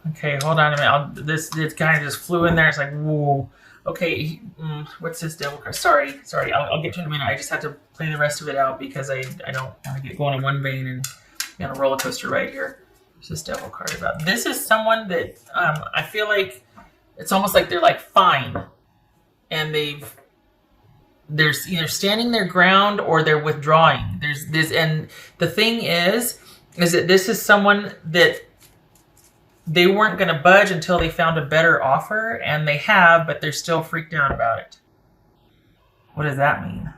Okay, hold on a minute. This kind of just flew in there. It's like, whoa. Okay, what's this devil card? Sorry. I'll get to it in a minute. I just have to play the rest of it out because I don't want to get going in one vein and be on a roller coaster right here. What's this devil card about? This is someone that I feel like it's almost like they're like fine, and they're either standing their ground or they're withdrawing. There's this, and the thing is that this is someone that they weren't going to budge until they found a better offer, and they have, but they're still freaked out about it. What does that mean?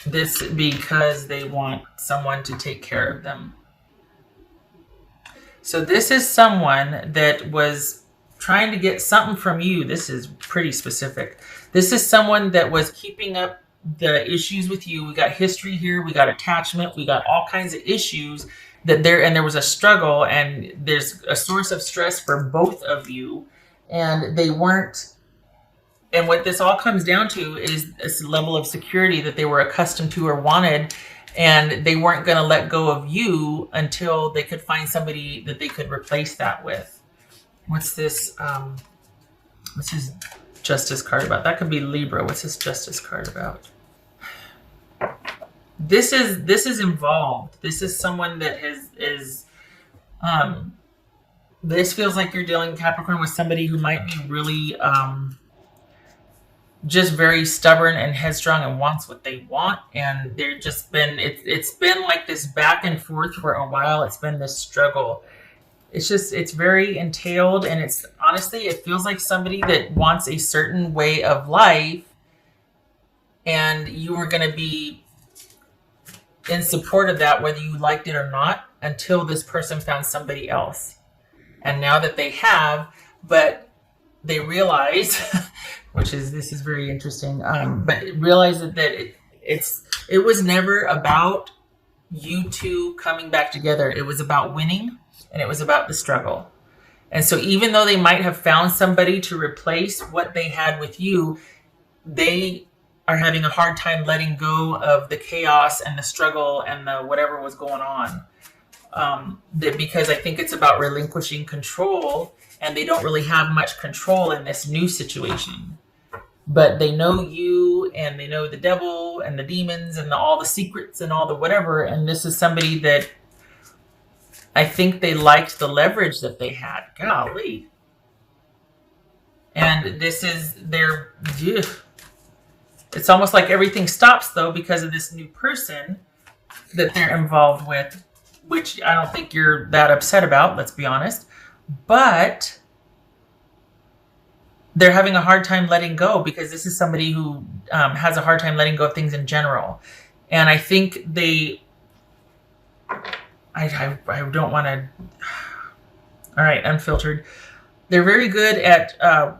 This because they want someone to take care of them. So this is someone that was trying to get something from you. This is pretty specific. This is someone that was keeping up the issues with you. We got history here. We got attachment. We got all kinds of issues that there was a struggle, and there's a source of stress for both of you, and they weren't. And what this all comes down to is this level of security that they were accustomed to or wanted, and they weren't going to let go of you until they could find somebody that they could replace that with. What's this? What's his Justice card about? That could be Libra. What's this Justice card about? This is involved. This is someone that is this feels like you're dealing, Capricorn, with somebody who might be really just very stubborn and headstrong and wants what they want, and they're just been it's been like this back and forth for a while. It's been this struggle. It's very entailed, and it's honestly, it feels like somebody that wants a certain way of life, and you were going to be in support of that, whether you liked it or not, until this person found somebody else. And now that they have, but they realize, this is very interesting, but realize that it was never about you two coming back together. It was about winning, and it was about the struggle. And so even though they might have found somebody to replace what they had with you, they are having a hard time letting go of the chaos and the struggle and the whatever was going on. Because I think it's about relinquishing control, and they don't really have much control in this new situation. But they know you, and they know the devil and the demons and all the secrets and all the whatever. And this is somebody that I think they liked the leverage that they had. Golly. And this is their... Ugh. It's almost like everything stops, though, because of this new person that they're involved with, which I don't think you're that upset about, let's be honest. But they're having a hard time letting go, because this is somebody who has a hard time letting go of things in general. And I think I don't want to... All right, unfiltered. They're very good at...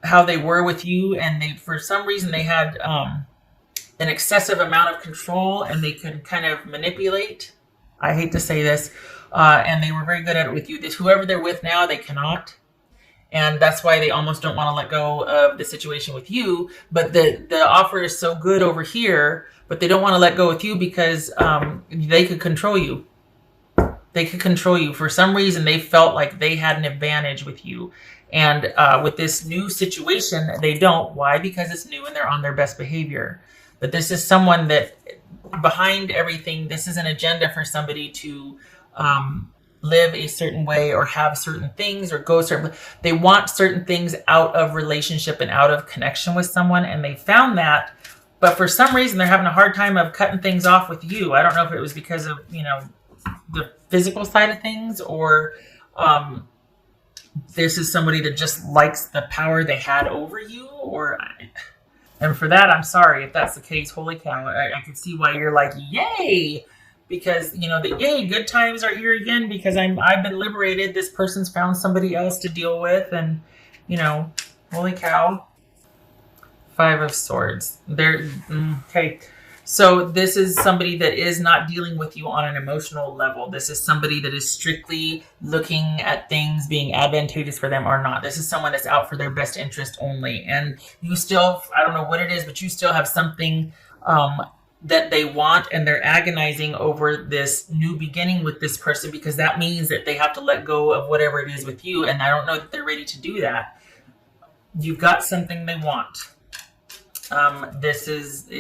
how they were with you, and they, for some reason, they had an excessive amount of control, and they could kind of manipulate. I hate to say this, and they were very good at it with you. This, whoever they're with now, they cannot, and that's why they almost don't want to let go of the situation with you. But the offer is so good over here, but they don't want to let go with you because they could control you. They could control you. For some reason, they felt like they had an advantage with you. And with this new situation, they don't. Why? Because it's new and they're on their best behavior. But this is someone that, behind everything, this is an agenda for somebody to live a certain way or have certain things or go certain... They want certain things out of relationship and out of connection with someone, and they found that. But for some reason, they're having a hard time of cutting things off with you. I don't know if it was because of, the physical side of things, or... this is somebody that just likes the power they had over you, and for that, I'm sorry if that's the case. Holy cow. I can see why you're like, yay, because, the yay, good times are here again, because I've been liberated. This person's found somebody else to deal with, and, holy cow. 5 of Swords. Okay. So this is somebody that is not dealing with you on an emotional level. This is somebody that is strictly looking at things being advantageous for them or not. This is someone that's out for their best interest only. And you still, I don't know what it is, but you still have something that they want, and they're agonizing over this new beginning with this person because that means that they have to let go of whatever it is with you. And I don't know that they're ready to do that. You've got something they want. This is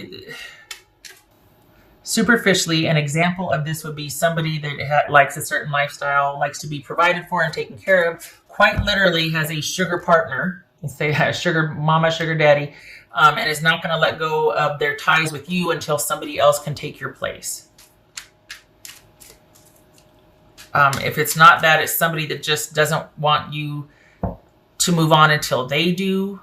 superficially an example of this would be somebody that likes a certain lifestyle, likes to be provided for and taken care of, quite literally has a sugar partner, let's say a sugar mama, sugar daddy, and is not going to let go of their ties with you until somebody else can take your place. If it's not that, it's somebody that just doesn't want you to move on until they do.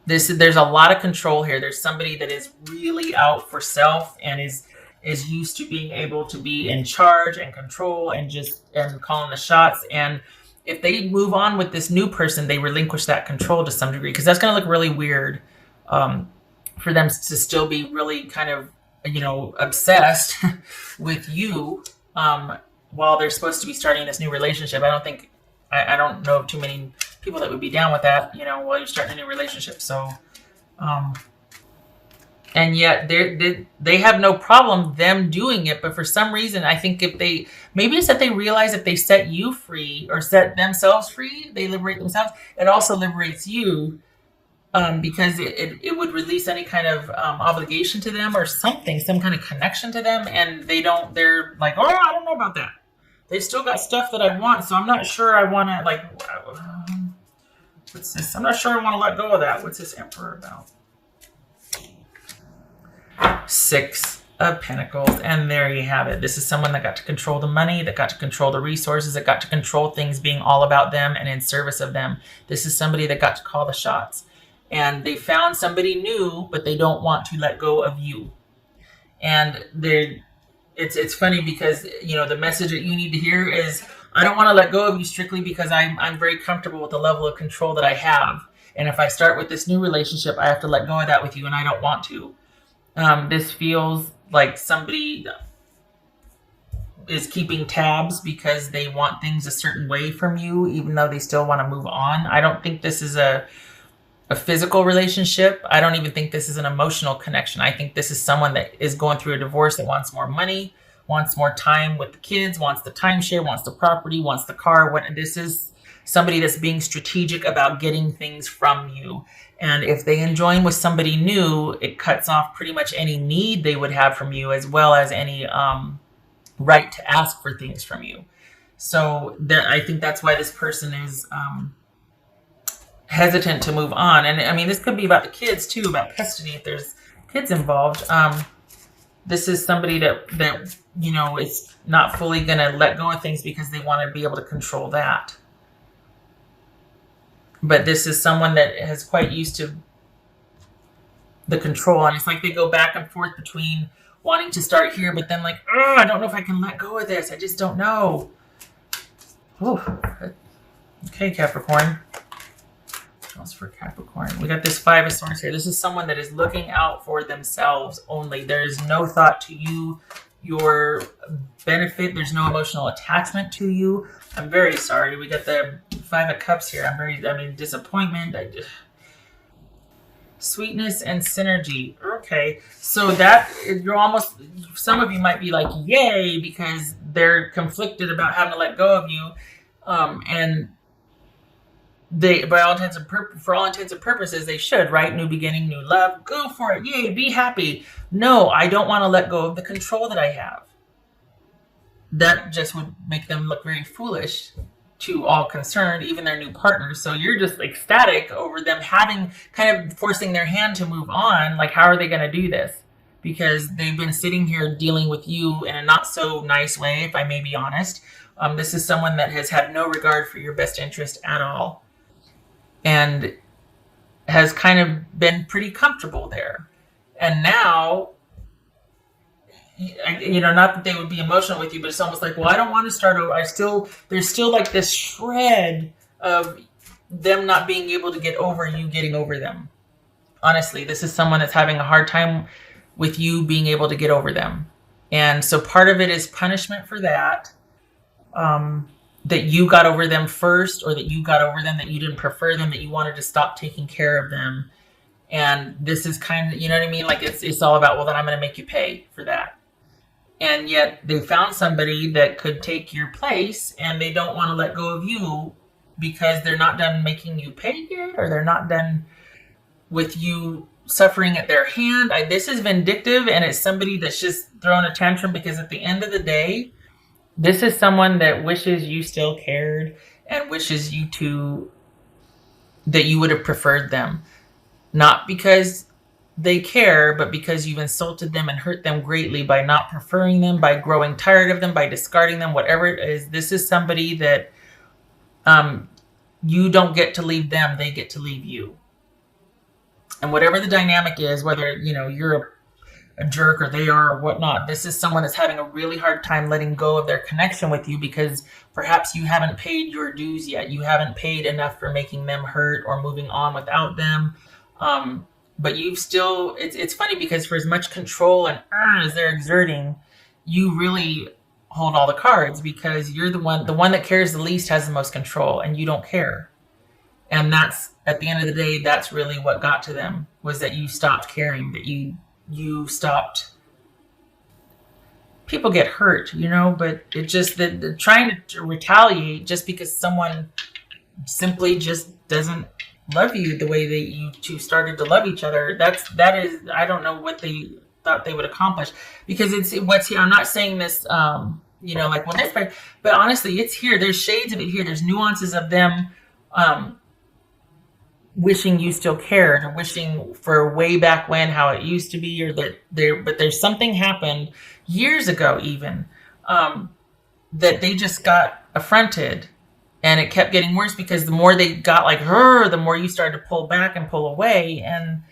There's a lot of control here. There's somebody that is really out for self and is used to being able to be in charge and control and calling the shots. And if they move on with this new person, they relinquish that control to some degree, because that's going to look really weird for them to still be really kind of, obsessed with you while they're supposed to be starting this new relationship. I don't know too many people that would be down with that, while you're starting a new relationship. So, and yet they have no problem them doing it. But for some reason, I think maybe it's that they realize if they set you free or set themselves free, they liberate themselves. It also liberates you, because it would release any kind of obligation to them or something, some kind of connection to them. And they're like, oh, I don't know about that. They've still got stuff that I want, so I'm not sure I want to, what's this? I'm not sure I want to let go of that. What's this Emperor about? 6 of Pentacles, and there you have it. This is someone that got to control the money, that got to control the resources, that got to control things being all about them and in service of them. This is somebody that got to call the shots. And they found somebody new, but they don't want to let go of you. And it's funny because, the message that you need to hear is, I don't want to let go of you strictly because I'm very comfortable with the level of control that I have. And if I start with this new relationship, I have to let go of that with you, and I don't want to. This feels like somebody is keeping tabs because they want things a certain way from you, even though they still want to move on. I don't think this is a physical relationship. I don't even think this is an emotional connection. I think this is someone that is going through a divorce that wants more money, wants more time with the kids, wants the timeshare, wants the property, wants the car. This is somebody that's being strategic about getting things from you. And if they join with somebody new, it cuts off pretty much any need they would have from you, as well as any right to ask for things from you. So I think that's why this person is hesitant to move on. And I mean, this could be about the kids too, about custody if there's kids involved. This is somebody that is not fully going to let go of things because they want to be able to control that. But this is someone that is quite used to the control. And it's like they go back and forth between wanting to start here, but then like, oh, I don't know if I can let go of this. I just don't know. Ooh. Okay, Capricorn. What's for Capricorn? We got this 5 of Swords here. This is someone that is looking out for themselves only. There is no thought to you, your benefit. There's no emotional attachment to you. I'm very sorry. We got the 5 of Cups here. Disappointment. Sweetness and synergy. Okay. So some of you might be like, yay, because they're conflicted about having to let go of you. And they, for all intents and purposes, they should, right? New beginning, new love. Go for it. Yay, be happy. No, I don't want to let go of the control that I have. That just would make them look very foolish to all concerned, even their new partners. So you're just ecstatic over them kind of forcing their hand to move on. Like, how are they going to do this? Because they've been sitting here dealing with you in a not so nice way, if I may be honest. This is someone that has had no regard for your best interest at all, and has kind of been pretty comfortable there. And now, not that they would be emotional with you, but it's almost like, well, I don't want to start over. There's still like this shred of them not being able to get over you getting over them. Honestly, this is someone that's having a hard time with you being able to get over them. And so part of it is punishment for that. That you got over them first, or that you got over them, that you didn't prefer them, that you wanted to stop taking care of them. And this is kind of, you know what I mean? Like it's all about, well, then I'm going to make you pay for that. And yet they found somebody that could take your place, and they don't want to let go of you because they're not done making you pay yet, or they're not done with you suffering at their hand. This is vindictive, and it's somebody that's just throwing a tantrum because at the end of the day, this is someone that wishes you still cared and wishes you to, that you would have preferred them. Not because they care, but because you've insulted them and hurt them greatly by not preferring them, by growing tired of them, by discarding them, whatever it is. This is somebody that you don't get to leave them, they get to leave you. And whatever the dynamic is, whether you're a jerk or they are or whatnot, this is someone that's having a really hard time letting go of their connection with you because perhaps you haven't paid your dues yet. You haven't paid enough for making them hurt or moving on without them. But you've still, it's funny because for as much control and as they're exerting, you really hold all the cards because you're the one that cares the least has the most control, and you don't care. And that's, at the end of the day, that's really what got to them, was that you stopped caring, that you stopped. People get hurt, but it just, that trying to retaliate just because someone simply just doesn't love you the way that you two started to love each other. That is, I don't know what they thought they would accomplish, because it's what's here. I'm not saying this, like, well, this part, but honestly, it's here. There's shades of it here. There's nuances of them, wishing you still cared, or wishing for way back when how it used to be, or that but there's something happened years ago even, that they just got affronted, and it kept getting worse because the more they got like her, the more you started to pull back and pull away, and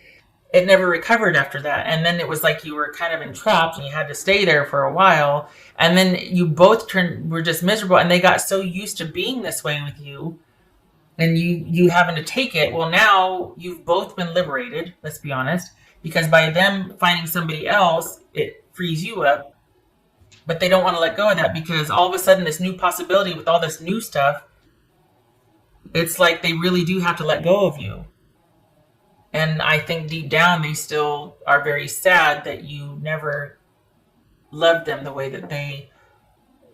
it never recovered after that. And then it was like you were kind of entrapped and you had to stay there for a while, and then you both were just miserable, and they got so used to being this way with you, and you having to take it. Well, now you've both been liberated, let's be honest, because by them finding somebody else, it frees you up. But they don't want to let go of that because all of a sudden this new possibility with all this new stuff, it's like they really do have to let go of you. And I think deep down they still are very sad that you never loved them the way that they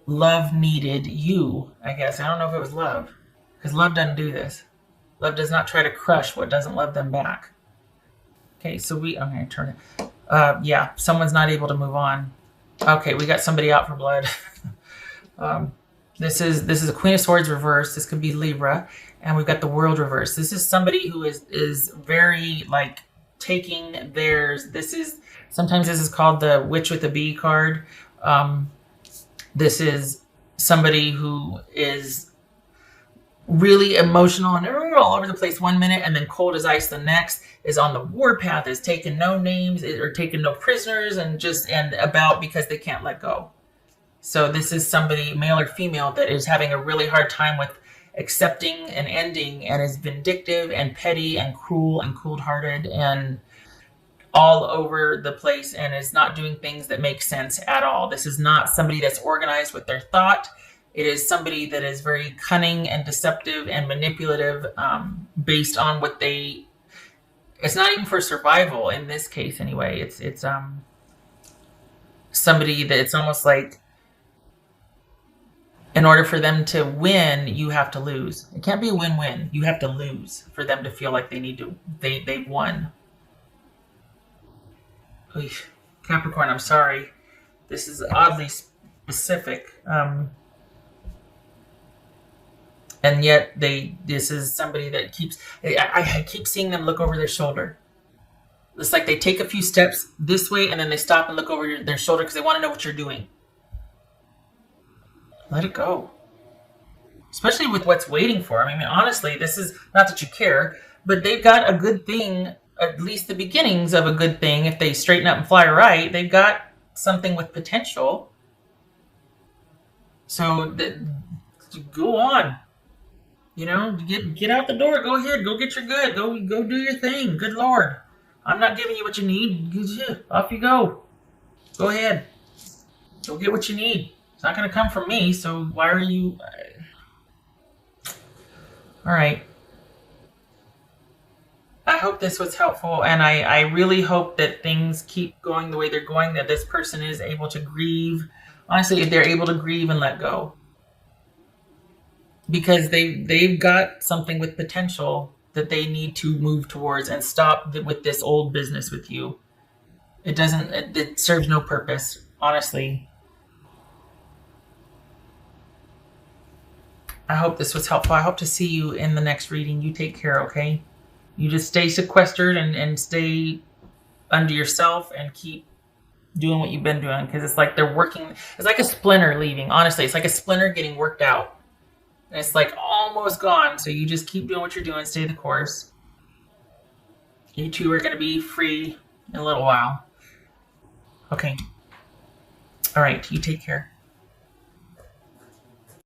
needed you, I guess. I don't know if it was love. Because love doesn't do this. Love does not try to crush what doesn't love them back. Okay, so I'm going to turn it. Yeah, someone's not able to move on. Okay, we got somebody out for blood. This is a Queen of Swords reverse. This could be Libra. And we've got the World reverse. This is somebody who is very, like, taking theirs. Sometimes this is called the Witch with a Bee card. This is somebody who is really emotional and all over the place one minute, and then cold as ice the next, is on the warpath, is taking no names or taking no prisoners, and about because they can't let go. So this is somebody, male or female, that is having a really hard time with accepting an ending, and is vindictive and petty and cruel and cold-hearted and all over the place, and is not doing things that make sense at all. This is not somebody that's organized with their thought. It is somebody that is very cunning and deceptive and manipulative, based on what it's not even for survival in this case anyway. It's somebody that it's almost like in order for them to win, you have to lose. It can't be a win-win. You have to lose for them to feel like they've won. Capricorn, I'm sorry. This is oddly specific. And yet this is somebody that I keep seeing them look over their shoulder. It's like they take a few steps this way and then they stop and look over their shoulder because they want to know what you're doing. Let it go. Especially with what's waiting for them. I mean, honestly, this is not that you care, but they've got a good thing, at least the beginnings of a good thing. If they straighten up and fly right, they've got something with potential. So go on. Get out the door. Go ahead. Go get your good. Go do your thing. Good Lord. I'm not giving you what you need. Off you go. Go ahead. Go get what you need. It's not going to come from me, so why are you... All right. I hope this was helpful, and I really hope that things keep going the way they're going, that this person is able to grieve. Honestly, if they're able to grieve and let go, because they've got something with potential that they need to move towards and stop with this old business with you. It doesn't. It serves no purpose, honestly. I hope this was helpful. I hope to see you in the next reading. You take care, okay? You just stay sequestered and stay under yourself and keep doing what you've been doing, because it's like they're working. It's like a splinter leaving. Honestly, it's like a splinter getting worked out. And it's like almost gone. So you just keep doing what you're doing. Stay the course. You two are going to be free in a little while. Okay. All right. You take care.